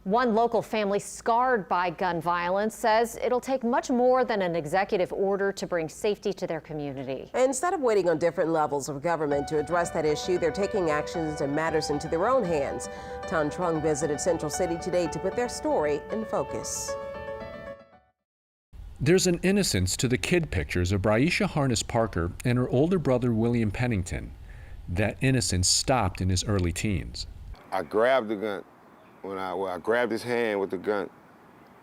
One local family scarred by gun violence says it'll take much more than an executive order to bring safety to their community. Instead of waiting on different levels of government to address that issue, they're taking actions and matters into their own hands. Tan Trung visited Central City today to put their story in focus. There's an innocence to the kid pictures of Braisha Harness Parker and her older brother William Pennington. That innocence stopped in his early teens. I grabbed the gun. When I grabbed his hand with the gun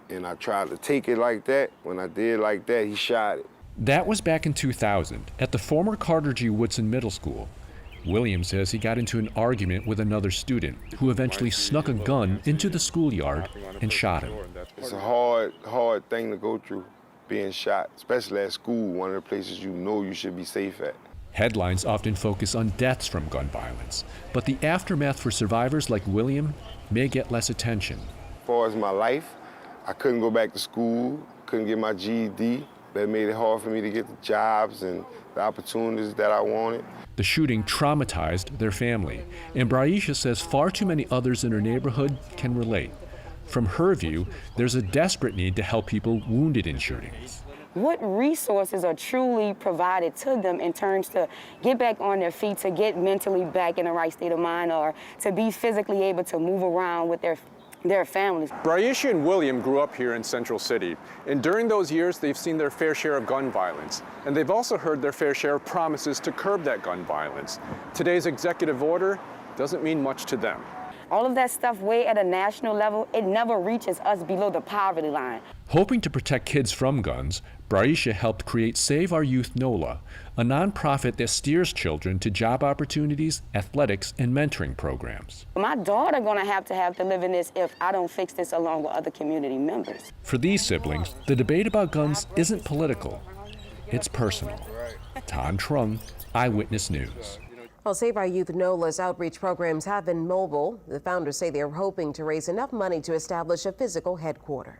and I tried to take it like that, when I did like that, he shot it. That was back in 2000 at the former Carter G. Woodson Middle School. William says he got into an argument with another student who eventually snuck a gun into the schoolyard and shot him. It's a hard thing to go through, being shot, especially at school, one of the places you know you should be safe at. Headlines often focus on deaths from gun violence, but the aftermath for survivors like William may get less attention. As far as my life, I couldn't go back to school, couldn't get my GED. That made it hard for me to get the jobs and the opportunities that I wanted. The shooting traumatized their family, and Braisha says far too many others in her neighborhood can relate. From her view, there's a desperate need to help people wounded in shootings. What resources are truly provided to them in terms to get back on their feet, to get mentally back in the right state of mind, or to be physically able to move around with their families. Braisha and William grew up here in Central City, and during those years they've seen their fair share of gun violence, and they've also heard their fair share of promises to curb that gun violence. Today's executive order doesn't mean much to them. All of that stuff way at a national level, it never reaches us below the poverty line. Hoping to protect kids from guns, Braisha helped create Save Our Youth NOLA, a nonprofit that steers children to job opportunities, athletics, and mentoring programs. My daughter gonna have to live in this if I don't fix this along with other community members. For these siblings, the debate about guns isn't political, it's personal. Tan Trung, Eyewitness News. Well, Save Our Youth NOLA's outreach programs have been mobile. The founders say they're hoping to raise enough money to establish a physical headquarters.